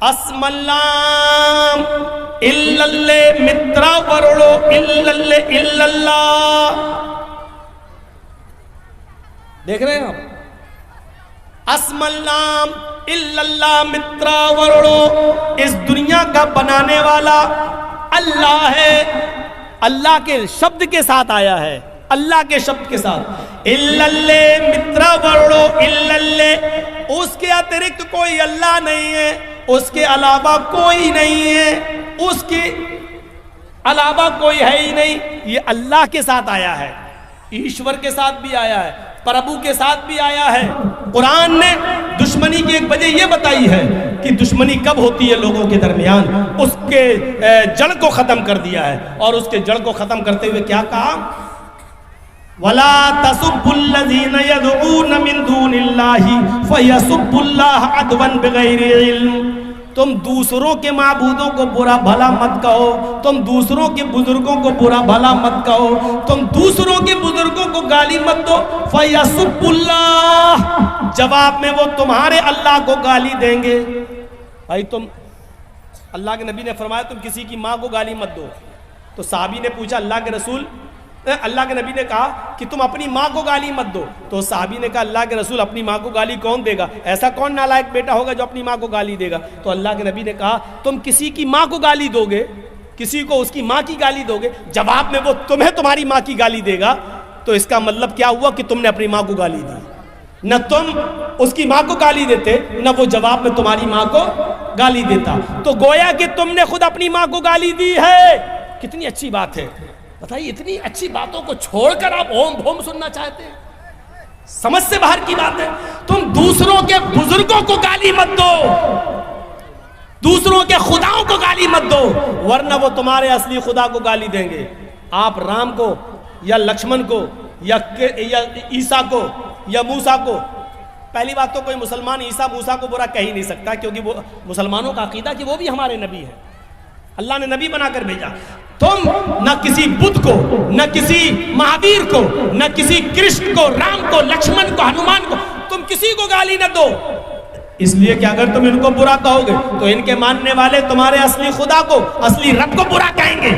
اسملام illallè mitra varolo illallè illallah. دیکھ رہے ہیں آپ؟ اسملام illallah mitra varolo، اس دنیا کا بنانے والا اللہ ہے، اللہ کے شبد کے ساتھ آیا ہے، اللہ کے شبد کے ساتھ illallè mitra varolo illallè، اس کے اترکت کوئی اللہ نہیں ہے، اس کے علاوہ کوئی نہیں ہے، اس کے علاوہ کوئی ہے ہی نہیں. یہ اللہ کے ساتھ آیا ہے، ایشور کے ساتھ بھی آیا ہے، پربھو کے ساتھ بھی آیا ہے. قرآن نے دشمنی کی ایک وجہ یہ بتائی ہے کہ دشمنی کب ہوتی ہے لوگوں کے درمیان، اس کے جڑ کو ختم کر دیا ہے. اور اس کے جڑ کو ختم کرتے ہوئے کیا کہا؟ وَلَا تَسُبُّ الَّذِينَ يَدْعُونَ مِن دُونِ اللَّهِ فَيَسُبُّ اللَّهَ عَدْوًا بِغَيْرِ عِلْمٍ. تم دوسروں کے معبودوں کو برا بھلا مت کہو، تم دوسروں کے بزرگوں کو برا بھلا مت کہو، تم دوسروں کے بزرگوں کو گالی مت دو. فَيَسُبُّ اللَّهَ، جواب میں وہ تمہارے اللہ کو گالی دیں گے. بھائی تم، اللہ کے نبی نے فرمایا تم کسی کی ماں کو گالی مت دو. تو صحابی نے پوچھا اللہ کے رسول، اللہ کے نبی نے کہا کہ تم اپنی ماں کو گالی مت دو. تو صحابی نے کہا اللہ کے رسول اپنی ماں کو گالی کون دے گا؟ ایسا کون نالائق بیٹا ہوگا جو اپنی ماں کو گالی دے گا؟ تو اللہ کے نبی نے کہا تم کسی کی ماں کو گالی دو گے، کسی کو اس کی ماں کی گالی دو گے، جواب میں وہ تمہیں تمہاری ماں کی گالی دے گا، تو اس کا مطلب کیا ہوا کہ تم نے اپنی ماں کو گالی دی. نہ تم اس کی ماں کو گالی دیتے، نہ وہ جواب میں تمہاری ماں کو گالی دیتا. تو گویا کہ تم نے خود اپنی ماں کو گالی دی ہے. کتنی اچھی بات ہے. بتائیے اتنی اچھی باتوں کو چھوڑ کر آپ اوم بھوم سننا چاہتے ہیں؟ سمجھ سے باہر کی بات ہے. تم دوسروں کے بزرگوں کو گالی مت دو، دوسروں کے خداؤں کو گالی مت دو، ورنہ وہ تمہارے اصلی خدا کو گالی دیں گے. آپ رام کو یا لکشمن کو یا عیسیٰ کو یا موسیٰ کو، پہلی بات تو کوئی مسلمان عیسیٰ موسیٰ کو برا کہہ ہی نہیں سکتا، کیونکہ وہ مسلمانوں کا عقیدہ کہ وہ بھی ہمارے نبی ہیں، اللہ نے نبی بنا کر بھیجا. تم نہ کسی بدھ کو، نہ کسی مہاویر کو، نہ کسی کرشن کو، رام کو، لکشمن کو، ہنومان کو، تم کسی کو گالی نہ دو. اس لیے کہ اگر تم ان کو برا کہو گے تو ان کے ماننے والے تمہارے اصلی خدا کو، اصلی رب کو برا کہیں گے.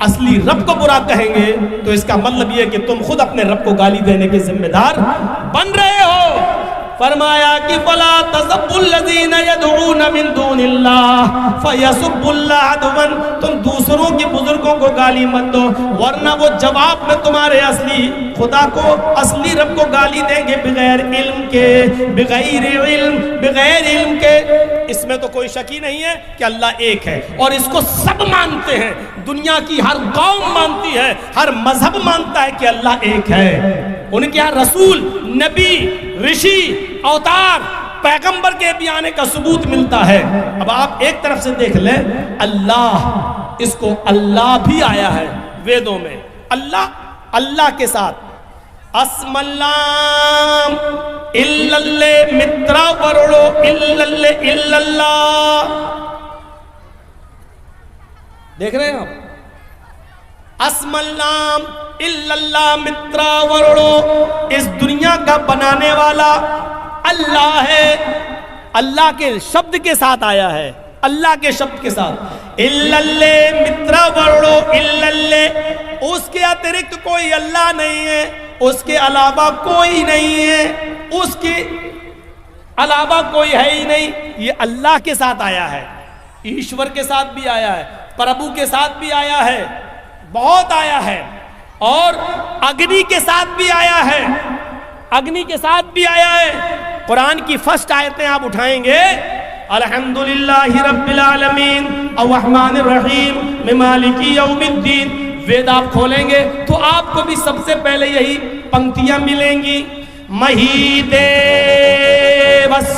اصلی رب کو برا کہیں گے تو اس کا مطلب یہ کہ تم خود اپنے رب کو گالی دینے کے ذمہ دار بن رہے ہو. فرمایا کہ فَلَا تَسُبُّ الَّذِينَ يَدْعُونَ مِن دُونِ اللَّهِ فَيَسُبُّ اللَّهَ عَدْوًا. تم دوسروں کے بزرگوں کو گالی مت دو، ورنہ وہ جواب میں تمہارے اصلی خدا کو، اصلی رب کو گالی دیں گے بغیر علم کے، بغیر علم، بغیر علم کے. اس میں تو کوئی شک ہی نہیں ہے کہ اللہ ایک ہے، اور اس کو سب مانتے ہیں. دنیا کی ہر قوم مانتی ہے، ہر مذہب مانتا ہے کہ اللہ ایک ہے. ان کے یہاں رسول، نبی، رشی، اوتار، پیغمبر کے بھی آنے کا ثبوت ملتا ہے. اب آپ ایک طرف سے دیکھ لیں، اللہ، اس کو اللہ بھی آیا ہے ویدوں میں، اللہ کے ساتھ. اسملام illallè mitra varolo illallè illallah. دیکھ رہے ہیں آپ؟ اسملام illallah mitra varolo، اس دنیا کا بنانے والا اللہ ہے، اللہ کے شبد کے ساتھ آیا ہے، اللہ کے شبد کے ساتھ. illallè mitra varolo illallè، اس کے اترکت کوئی اللہ نہیں ہے، اس کے علاوہ کوئی نہیں ہے، اس کے علاوہ کوئی ہے ہی نہیں. یہ اللہ کے ساتھ آیا ہے، ایشور کے ساتھ بھی آیا ہے، پربھو کے ساتھ بھی آیا ہے، بہت آیا ہے. اور اگنی کے ساتھ بھی آیا ہے، اگنی کے ساتھ بھی آیا ہے. قرآن کی فرسٹ آیتیں آپ اٹھائیں گے، الحمدللہ رب العالمین الرحمن الرحیم مالک یوم الدین. وید آپ کھولیں گے تو آپ کو بھی سب سے پہلے یہی پنکتیاں ملیں گی. مہیدے بس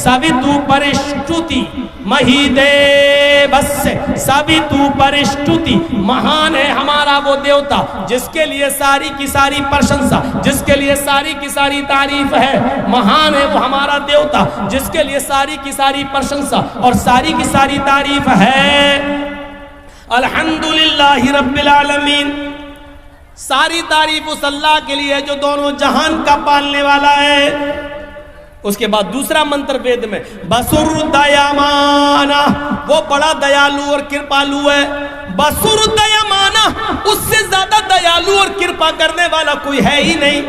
سویتو پرشٹوتی، مہیدے بس سویتو پرشٹوتی. مہان ہے ہمارا وہ دیوتا جس کے لیے ساری کی ساری پرشنسا، جس کے لیے ساری کی ساری تعریف ہے. مہان ہے وہ ہمارا دیوتا جس کے لیے ساری کی ساری پرشنسا اور ساری کی ساری تعریف ہے. الحمدللہ رب العالمین، ساری تعریف اس اللہ کے لیے جو دونوں جہان کا پالنے والا ہے. اس کے بعد دوسرا منتر وید میں بسر دیامانا وہ بڑا دیالو اور کرپالو ہے. بسر دیمانہ، اس سے زیادہ دیالو اور کرپا کرنے والا کوئی ہے ہی نہیں.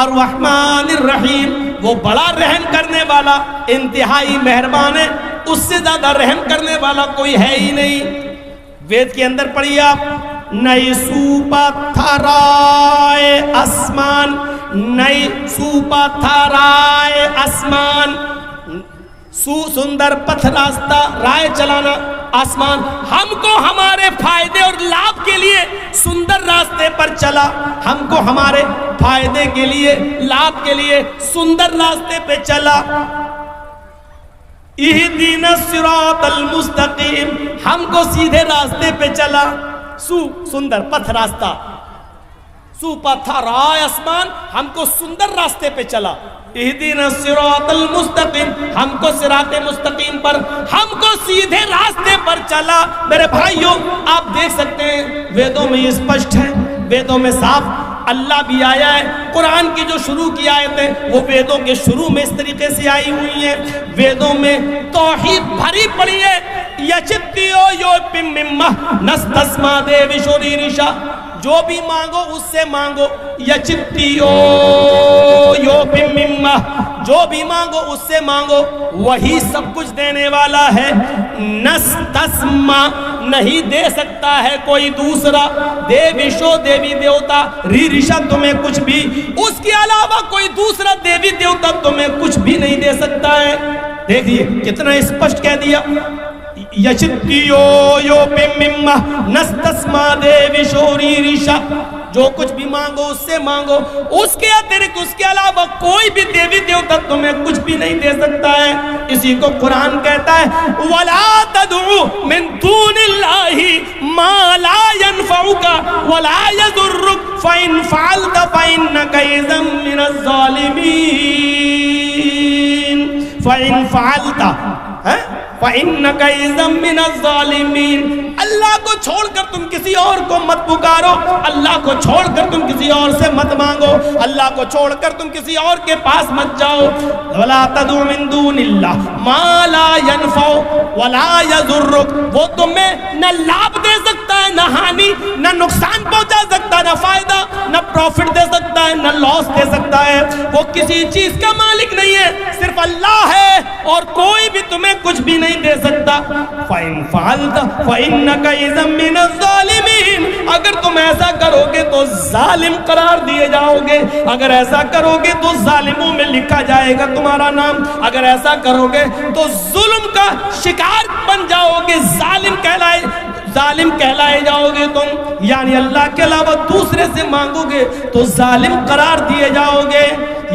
الرحمن الرحیم، وہ بڑا رحم کرنے والا انتہائی مہربان ہے، اس سے زیادہ رحم کرنے والا کوئی ہے ہی نہیں. وید کے اندر پڑھیے آپ، نئی سوپا تھارائے آسمان، نئی سوپا تھارائے آسمان، سندر پتھ راستہ، رائے چلانا آسمان. ہم کو ہمارے فائدے اور لابھ کے لیے سندر راستے پر چلا، ہم کو ہمارے فائدے کے لیے لابھ کے لیے سندر راستے پہ چلا. اہدینا الصراط المستقیم، ہم کو سیدھے راستے پہ چلا. سندر پتھ راستہ، سوپا تھا رائے آسمان، ہم کو سندر راستے پہ چلا. اہدینا الصراط المستقیم، ہم کو صراط مستقیم پر، ہم کو سیدھے راستے پر چلا. میرے بھائیوں آپ دیکھ سکتے ہیں ویدوں میں یہ اسپشٹ ہے، ویدوں میں صاف اللہ بھی آیا ہے. قرآن کی جو شروع کی آیتیں وہ ویدوں کے شروع میں اس طریقے سے آئی ہوئی ہیں. ویدوں میں توحید بھری پڑی ہے. یچتیو یو پممہ نستسما دیوی شوری رشا، جو بھی مانگو اس سے مانگو. یچتیو یو پممہ، جو بھی مانگو اس سے مانگو، وہی سب کچھ دینے والا ہے. نستسما، نہیں دے سکتا ہے کوئی دوسرا. دیوی شو، دیوی دیوتا، ری رشا تمہیں کچھ بھی، اس کے علاوہ کوئی دوسرا دیوی دیوتا تمہیں کچھ بھی نہیں دے سکتا ہے. دیکھیے کتنا اسپشٹ کہہ دیا. یچتیو یو پممہ نستسما دیوی شوری رشا، جو کچھ بھی مانگو اس سے مانگو، اس کے اترک اس کے علاوہ کوئی بھی دیوی دیوتا تمہیں کچھ بھی نہیں دے سکتا ہے. اسی کو قرآن کہتا ہے وَلَا تَدْعُ مِن دُونِ اللَّهِ مَا لَا يَنْفَعُكَ وَلَا يَضُرُّكَ فَإِنْ فَعَلْتَ فَإِنَّكَ إِذًا مِنَ الظَّالِمِينَ. فَإِنْ فَعَلْتَ فَإِنَّكَ إِذًا مِنَ الظَّالِمِينَ. اللہ کو چھوڑ کر تم کسی اور کو مت پکارو، اللہ کو چھوڑ کر تم کسی اور سے مت مانگو، اللہ کو چھوڑ کر تم کسی اور کے پاس مت جاؤ. وَلَا تَدْعُ مِن دُونِ اللَّهِ مَا لَا يَنْفَعُ وَلَا يَضُرُّكَ، وہ تمہیں نہ لابھ دے سکتا ہے، نہ ہانی، نہ نقصان پہنچا سکتا ہے، نہ فائدہ، نہ پروفٹ دے سکتا ہے، نہ لاس دے سکتا ہے. وہ کسی چیز کا مالک نہیں ہے، صرف اللہ ہے، اور کوئی بھی تمہیں کچھ بھی نہیں دے سکتا. فَإِنْ فَعَلْتَ فَإِنَّكَ إِذًا مِنَ الظَّالِمِينَ. اگر تم ایسا کرو گے تو ظالم قرار دیے جاؤ گے، اگر ایسا کرو گے تو ظالموں میں لکھا جائے گا تمہارا نام، اگر ایسا کرو گے تو ظلم کا شکار بن جاؤ گے، ظالم کہلائے جاؤ گے تم. یعنی اللہ کے علاوہ دوسرے سے مانگو گے تو ظالم قرار دیے جاؤ گے.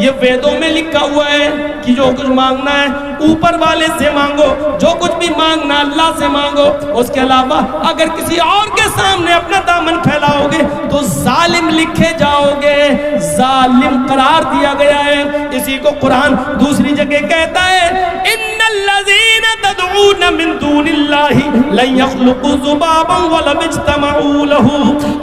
یہ ویدوں میں لکھا ہوا ہے کہ جو کچھ مانگنا ہے اوپر والے سے مانگو، جو کچھ بھی مانگنا اللہ سے مانگو. اس کے علاوہ اگر کسی اور کے سامنے اپنا دامن پھیلاؤ گے تو ظالم لکھے جاؤ گے، ظالم قرار دیا گیا ہے. اسی کو قرآن دوسری جگہ کہتا ہے ان الذین تدعون من دون اللہ لن یخلقوا ذبابا ولو اجتمعوا لہ.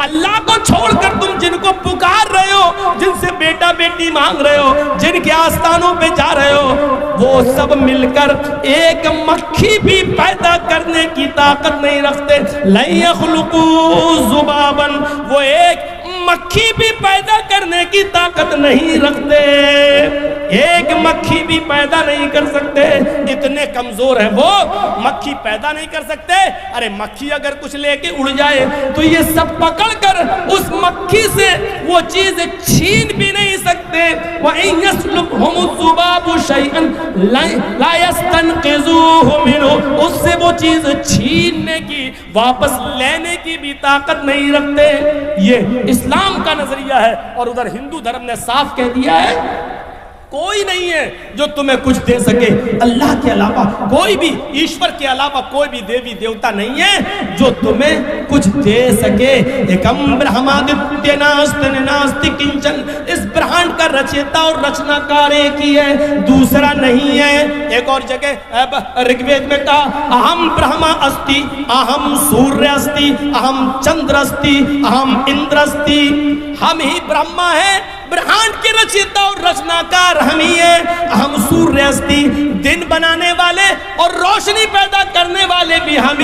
اللہ کو چھوڑ کر تم جن کو پکار رہے ہو، جن سے بیٹا بیٹی مانگ رہے ہو، جن کے آستانوں پہ جا رہے ہو، وہ سب مل کر ایک مکھی بھی پیدا کرنے کی طاقت نہیں رکھتے. لن یخلقوا ذبابا، وہ ایک مکھی بھی پیدا کرنے کی طاقت نہیں رکھتے، ایک مکھی بھی پیدا نہیں کر سکتے. اتنے کمزور ہیں وہ، مکھی پیدا نہیں کر سکتے. ارے مکھی اگر کچھ لے کے اڑ جائے تو یہ سب پکڑ کر اس مکھی سے وہ چیز چھین بھی نہیں سکتے. وَإِن يَسْلُبْهُمُ الذُّبَابُ شَيْئًا لَا يَسْتَنْقِذُوهُ مِنْهُ، اس سے وہ چیز چھیننے کی، واپس لینے کی بھی طاقت نہیں رکھتے. یہ اسلام کا نظریہ ہے، اور ادھر ہندو دھرم نے صاف کہہ دیا ہے کوئی نہیں ہے جو تمہیں کچھ دے سکے. اللہ کے علاوہ کوئی بھی، ایشور کے علاوہ کوئی بھی دیوی دیوتا نہیں ہے جو تمہیں کچھ دے سکے. ایکم برہمادتیہ ناستی ناستی کنچن، اس برہانڈ کا رچیتا اور رچنا کار ایک ہی ہے، دوسرا نہیں ہے. ایک اور جگہ رگ وید میں کہا اہم برہما استی، اہم سوریہ استی، اہم چندر استی، اہم اندر استی. ہم ہی برہما ہیں، برہانڈ کے رچیتا اور رچنا کار ہم ہی ہیں. ہم سوریہ استی، دن بنانے والے اور روشنی پیدا کرنے والے بھی ہم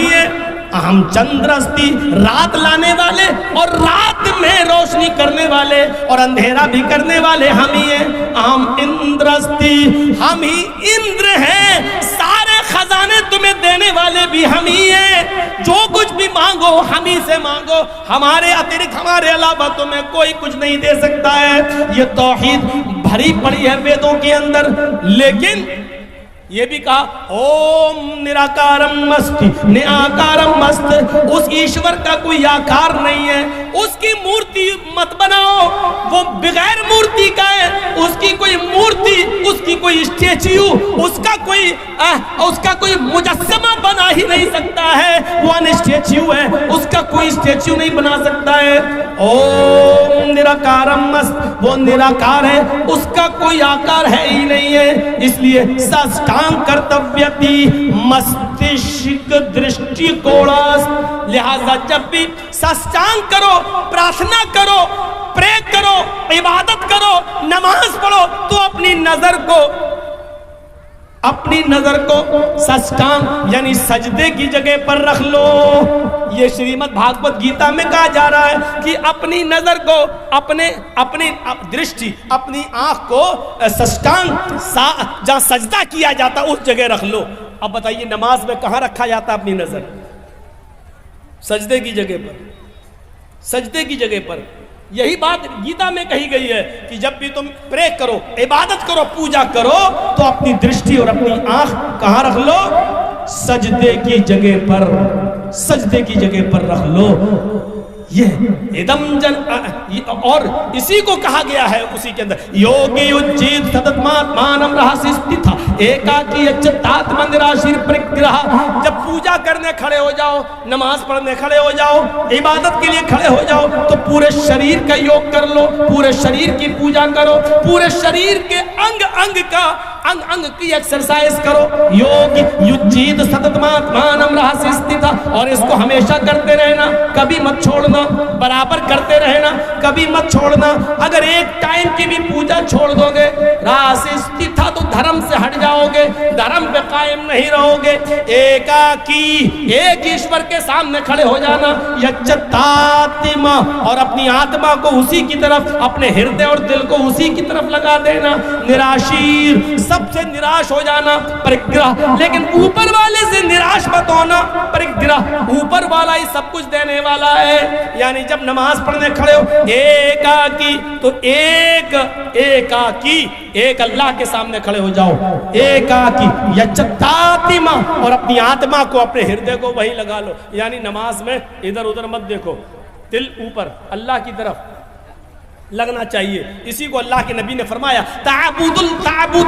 ہم چندرستی رات لانے والے اور رات میں روشنی کرنے والے اور اندھیرا بھی کرنے والے ہم ہی ہیں. ہم اندرستی, ہم ہی اندر ہیں, سارے خزانے تمہیں دینے والے بھی ہم ہی ہیں. جو کچھ بھی مانگو ہم ہی سے مانگو, ہمارے اترکت ہمارے علاوہ تمہیں کوئی کچھ نہیں دے سکتا ہے. یہ توحید بھری پڑی ہے ویدوں کے اندر. لیکن یہ بھی کہا اوم نراکارم مستی نیاکارم مست, اس ایشور کا کوئی آکار نہیں ہے, اس کی مورتی مت بناؤ, وہ بغیر مورتی کا ہے, اس کی کوئی مورتی, اس کی کوئی اسٹیچیو, اس کا کوئی مجسمہ بنا ہی نہیں سکتا ہے, وہ ان اسٹیچیو ہے, اس کا کوئی اسٹیچیو نہیں بنا سکتا ہے. اوم نراکارم مست, وہ نراکار ہے, اس کا کوئی آکار ہے ہی نہیں ہے. اس لیے کرتویتی مستشک درشٹی کوڑاس, لہذا جب بھی سستانگ کرو, پرارتھنا کرو, پرے کرو, عبادت کرو, نماز پڑھو, تو اپنی نظر کو سستانگ یعنی سجدے کی جگہ پر رکھ لو. یہ شریمد بھاگوت گیتا میں کہا جا رہا ہے کہ اپنی نظر کو, اپنی درشٹی, اپنی آنکھ کو سستانگ جہاں سجدہ کیا جاتا اس جگہ رکھ لو. اب بتائیے نماز میں کہاں رکھا جاتا اپنی نظر؟ سجدے کی جگہ پر, سجدے کی جگہ پر. یہی بات گیتا میں کہی گئی ہے کہ جب بھی تم پرے کرو, عبادت کرو, پوجا کرو, تو اپنی درشٹی اور اپنی آنکھ کہاں رکھ لو؟ سجدے کی جگہ پر, سجدے کی جگہ پر رکھ لو. یہ ادم جن, اور اسی کو کہا گیا ہے اسی کے اندر یوگی اجیت سدتماتمانم رہاسستھا ایکاکی اچتاتم نراشیر پرگرہا. جب پوجا کرنے کھڑے ہو جاؤ, نماز پڑھنے کھڑے ہو جاؤ, عبادت کے لیے کھڑے ہو جاؤ, تو پورے شریر کا یوگ کر لو, پورے شریر کی پوجا کرو, پورے شریر کے انگ کی ایکسرسائز کرو. یوگی یجیت سدتماتمانم رہاسستھا, اور اس کو ہمیشہ کرتے رہنا, کبھی مت چھوڑنا, برابر کرتے رہنا, کبھی مت چھوڑنا. اگر ایک ٹائم کی بھی پوجا چھوڑ دو گے راسستھا تو دھرم سے ہٹ جاؤ گے, دھرم پہ قائم نہیں رہو گے. ایکاکی, ایک ایشور کے سامنے کھڑے ہو جانا. یچتاتما, اور اپنی آتما کو اسی کی طرف, اپنے ہردے اور دل کو اسی کی طرف لگا دینا. نراشیر, سب سے نراش ہو جانا. پرگرہ, لیکن اوپر والے سے نراش مت ہونا. پرگرہ, اوپر والا ہی سب کچھ دینے والا ہے. یعنی جب نماز پڑھنے کھڑے ہو, ایکاکی, تو ایکاکی, ایک اللہ کے سامنے کھڑے ہو جاؤ. ایکاکی یچتاتما, اور اپنی آتما کو, اپنے ہردے کو وہی لگا لو. یعنی نماز میں ادھر ادھر مت دیکھو, دل اوپر اللہ کی طرف لگنا چاہیے. اسی کو اللہ کے نبی نے فرمایا تعبد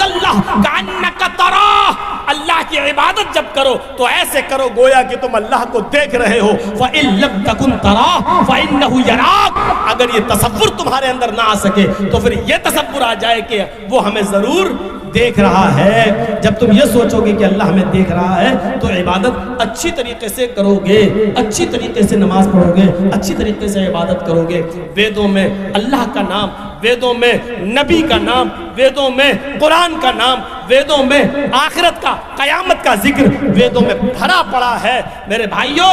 اللہ کأنک تراہ, اللہ کی عبادت جب کرو تو ایسے کرو گویا کہ تم اللہ کو دیکھ رہے ہو. فإن لم تکن تراہ فإنہ یراک, اگر یہ تصور تمہارے اندر نہ آ سکے تو پھر یہ تصور آ جائے کہ وہ ہمیں ضرور دیکھ رہا ہے. جب تم یہ سوچو گے کہ اللہ ہمیں دیکھ رہا ہے تو عبادت اچھی طریقے سے کرو گے, اچھی طریقے سے نماز پڑھو گے, اچھی طریقے سے عبادت کرو گے. ویدوں میں اللہ کا نام, ویدوں میں نبی کا نام, ویدوں میں قرآن کا نام, ویدوں میں آخرت کا, قیامت کا ذکر ویدوں میں بھرا پڑا ہے. میرے بھائیوں,